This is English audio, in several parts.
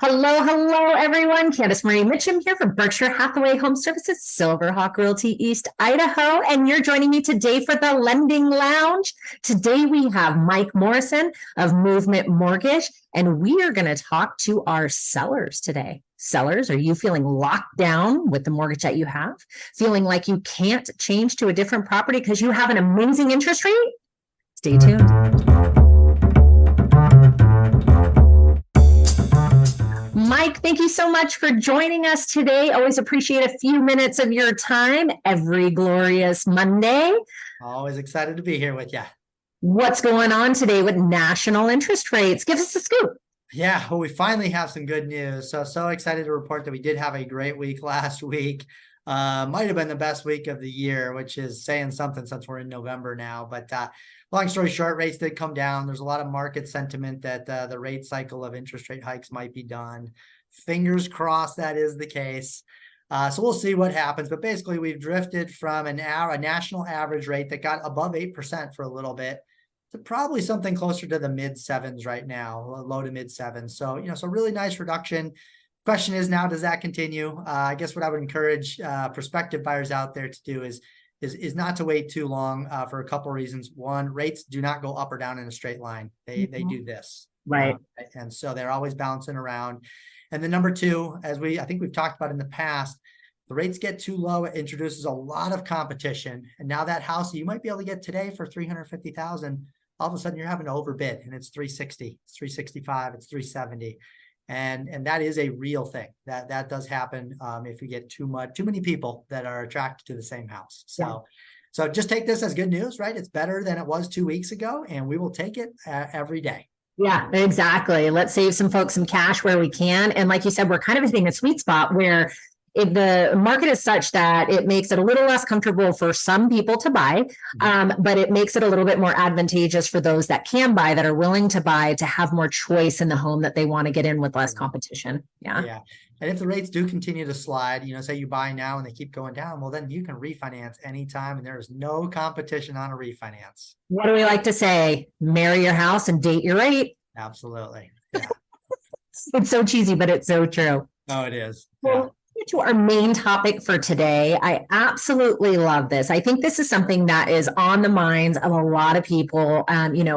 Hello, everyone. Candace-Marie Mitcham here from Berkshire Hathaway HomeServices, Silverhawk Realty, East Idaho. And you're joining me today for the Lending Lounge. Today we have Mike Morrison of Movement Mortgage, and we are going to talk to our sellers today. Sellers, are you feeling locked down with the mortgage that you have? Feeling like you can't change to a different property because you have an amazing interest rate? Stay tuned. Mike, thank you so much for joining us today. Always appreciate a few minutes of your time every glorious Monday. Always excited to be here with you. What's going on today with national interest rates? Give us the scoop. Yeah, well, we finally have some good news. So excited to report that we did have a great week last week. Might have been the best week of the year, which is saying something since we're in November now. But long story short, rates did come down. There's a lot of market sentiment that the rate cycle of interest rate hikes might be done. Fingers crossed that is the case. So we'll see what happens. But basically, we've drifted from a national average rate that got above 8% for a little bit to probably something closer to the mid sevens right now, low to mid sevens. So, so really nice reduction. Question is now, does that continue? I guess what I would encourage prospective buyers out there to do is not to wait too long for a couple of reasons. One, rates do not go up or down in a straight line. They do this. Right. And so they're always bouncing around. And then number two, I think we've talked about in the past, the rates get too low, it introduces a lot of competition. And now that house that you might be able to get today for $350,000, all of a sudden you're having to overbid and it's 360, it's 365, it's 370. And that is a real thing that does happen if you get too many people that are attracted to the same house. So just take this as good news, right? It's better than it was 2 weeks ago, and we will take it every day. Yeah, exactly. Let's save some folks some cash where we can. And like you said, we're kind of hitting a sweet spot where if the market is such that it makes it a little less comfortable for some people to buy, but it makes it a little bit more advantageous for those that can buy, that are willing to buy, to have more choice in the home that they want to get in with less competition. Yeah. And if the rates do continue to slide, say you buy now and they keep going down, well, then you can refinance anytime and there is no competition on a refinance. What do we like to say? Marry your house and date your rate. Absolutely. Yeah. It's so cheesy, but it's so true. Oh, it is. Well, to our main topic for today. I absolutely love this. I think this is something that is on the minds of a lot of people.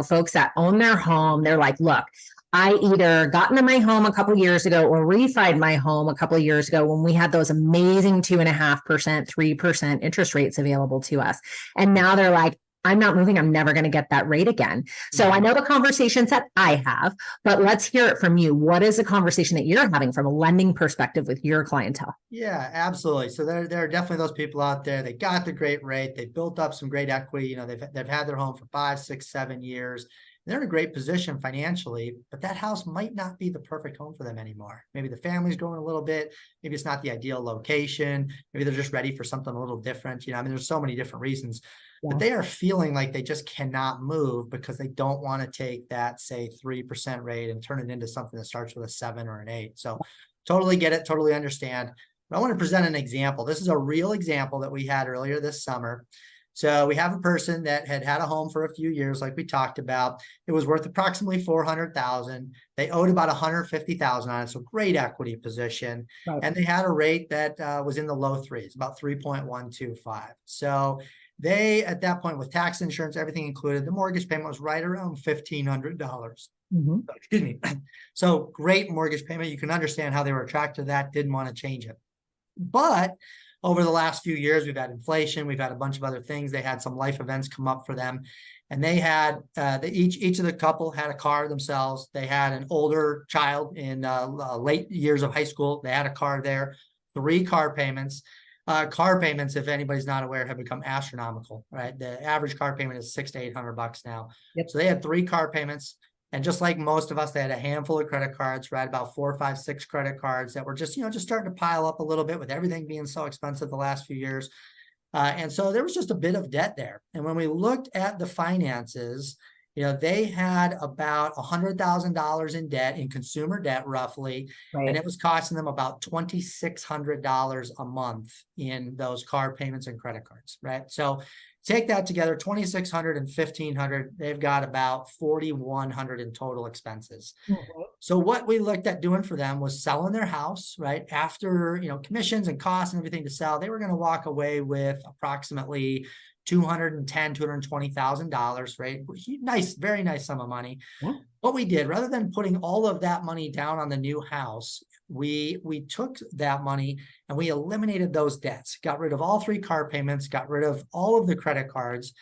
Folks that own their home, they're like, look, I either got into my home a couple of years ago or refied my home a couple of years ago when we had those amazing 2.5%, 3% interest rates available to us. And now they're like, I'm not moving. I'm never going to get that rate again. So I know the conversations that I have, but let's hear it from you. What is the conversation that you're having from a lending perspective with your clientele? Yeah, absolutely. So there are definitely those people out there. They got the great rate. They built up some great equity. They've had their home for 5, 6, 7 years. They're in a great position financially, but that house might not be the perfect home for them anymore. Maybe the family's growing a little bit. Maybe it's not the ideal location. Maybe they're just ready for something a little different. There's so many different reasons. Yeah. But they are feeling like they just cannot move because they don't want to take that, say, 3% rate and turn it into something that starts with a 7 or an 8. So totally get it, totally understand. But I want to present an example. This is a real example that we had earlier this summer. So we have a person that had a home for a few years, like we talked about. It was worth approximately $400,000. They owed about $150,000 on it, so great equity position. Right. And they had a rate that was in the low threes, about 3.125. So they, at that point, with tax, insurance, everything included, the mortgage payment was right around $1,500. Excuse me. So great mortgage payment. You can understand how they were attracted to that, didn't want to change it. But over the last few years, we've had inflation, we've had a bunch of other things. They had some life events come up for them. And they had, each of the couple had a car themselves. They had an older child in late years of high school. They had a car there, 3 car payments. Car payments, if anybody's not aware, have become astronomical, right? The average car payment is $600 to $800 now. Yep. So they had 3 car payments. And just like most of us, they had a handful of credit cards, right? About 4, 5, 6 credit cards that were just starting to pile up a little bit with everything being so expensive the last few years. And so there was just a bit of debt there. And when we looked at the finances, they had about $100,000 in debt, in consumer debt, roughly. Right. And it was costing them about $2,600 a month in those car payments and credit cards, right? So Take that together, 2,600 and 1,500, they've got about 4,100 in total expenses. So what we looked at doing for them was selling their house, right? After, commissions and costs and everything to sell, they were going to walk away with approximately $220,000, right? Nice, very nice sum of money. Yeah. What we did, rather than putting all of that money down on the new house, we took that money and we eliminated those debts, got rid of all 3 car payments, got rid of all of the credit cards.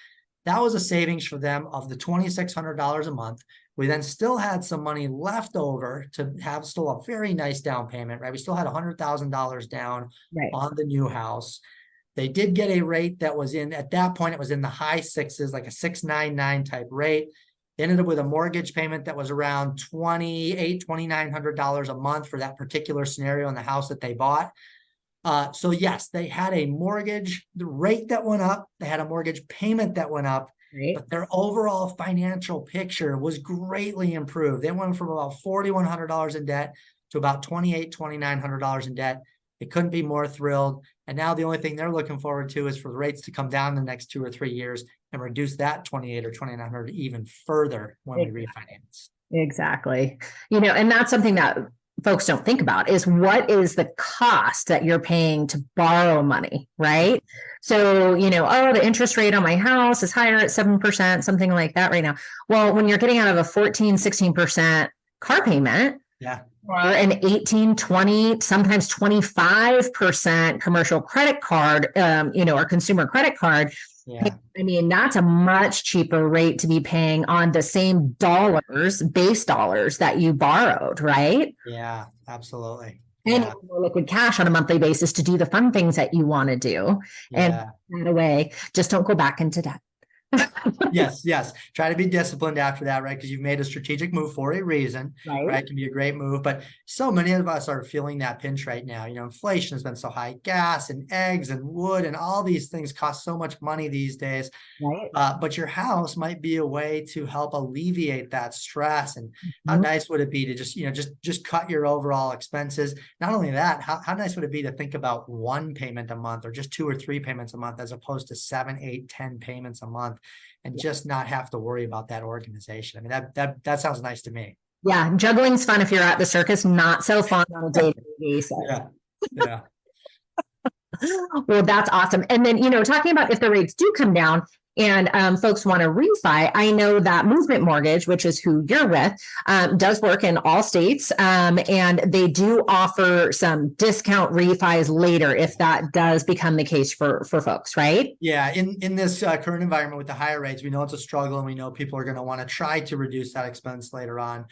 That was a savings for them of the $2,600 a month. We then still had some money left over to have still a very nice down payment, right? We still had $100,000 down on the new house. They did get a rate that was at that point, it was in the high 6s, like a 699 type rate. They ended up with a mortgage payment that was around $2,900 a month for that particular scenario in the house that they bought. So yes, they had a mortgage, the rate that went up, they had a mortgage payment that went up, but their overall financial picture was greatly improved. They went from about $4,100 in debt to about $2,900 in debt. They couldn't be more thrilled. And now the only thing they're looking forward to is for the rates to come down the next 2 or 3 years and reduce that 28 or 2,900 even further when we refinance. Exactly. And that's something that folks don't think about is what is the cost that you're paying to borrow money, right? So, the interest rate on my house is higher at 7%, something like that right now. Well, when you're getting out of a 14, 16% car payment, or an 18, 20, sometimes 25% commercial credit card, or consumer credit card. Yeah. I mean, that's a much cheaper rate to be paying on the same base dollars that you borrowed, right? Yeah, absolutely. And more liquid cash on a monthly basis to do the fun things that you want to do. And that way, just don't go back into debt. Yes. Try to be disciplined after that, right? Because you've made a strategic move for a reason, right? It can be a great move, but so many of us are feeling that pinch right now. Inflation has been so high, gas and eggs and wood and all these things cost so much money these days. Right. But your house might be a way to help alleviate that stress. And how nice would it be to just cut your overall expenses? Not only that, how nice would it be to think about 1 payment a month or just 2 or 3 payments a month, as opposed to 7, 8, 10 payments a month, and just not have to worry about that organization. I mean, that sounds nice to me. Yeah. Juggling's fun if you're at the circus, not so fun on a day-to-day basis. Yeah. Well, that's awesome. And then, talking about if the rates do come down and folks want to refi, I know that Movement Mortgage, which is who you're with, does work in all states. And they do offer some discount refis later if that does become the case for folks, right? Yeah. In this current environment with the higher rates, we know it's a struggle and we know people are going to want to try to reduce that expense later on.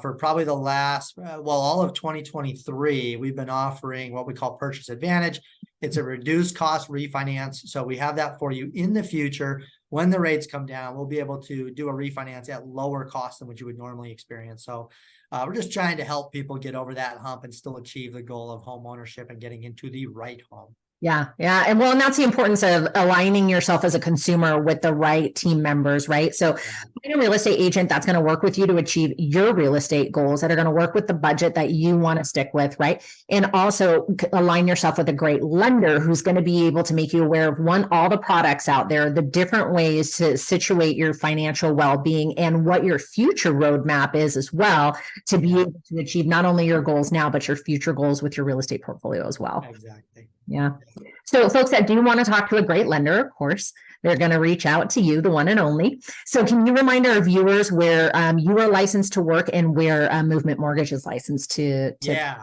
For probably the last, all of 2023, we've been offering what we call Purchase Advantage. It's a reduced cost refinance. So we have that for you in the future. When the rates come down, we'll be able to do a refinance at lower cost than what you would normally experience. So we're just trying to help people get over that hump and still achieve the goal of home ownership and getting into the right home. Yeah. And that's the importance of aligning yourself as a consumer with the right team members, right? So find a real estate agent that's going to work with you to achieve your real estate goals, that are going to work with the budget that you want to stick with, right? And also align yourself with a great lender who's going to be able to make you aware of all the products out there, the different ways to situate your financial well-being, and what your future roadmap is as well, to be able to achieve not only your goals now, but your future goals with your real estate portfolio as well. Exactly. Yeah. So folks that do want to talk to a great lender, of course, they're going to reach out to you, the one and only. So can you remind our viewers where you are licensed to work and where Movement Mortgage is licensed to Yeah,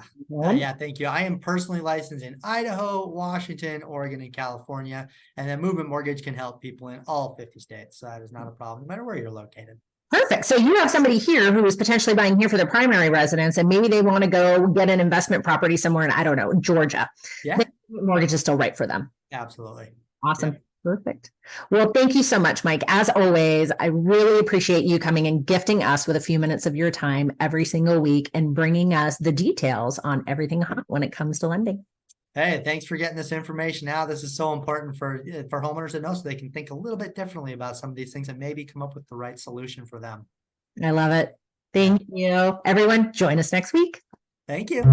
thank you. I am personally licensed in Idaho, Washington, Oregon, and California. And then Movement Mortgage can help people in all 50 states. So that is not a problem, no matter where you're located. Perfect. So you have somebody here who is potentially buying here for their primary residence, and maybe they want to go get an investment property somewhere in, I don't know, Georgia. Yeah. Mortgage is still right for them. Absolutely. Awesome. Yeah. Perfect. Well, thank you so much, Mike. As always, I really appreciate you coming and gifting us with a few minutes of your time every single week and bringing us the details on everything hot when it comes to lending. Hey, thanks for getting this information out. This is so important for homeowners to know, so they can think a little bit differently about some of these things and maybe come up with the right solution for them. I love it. Thank you. Everyone, join us next week. Thank you.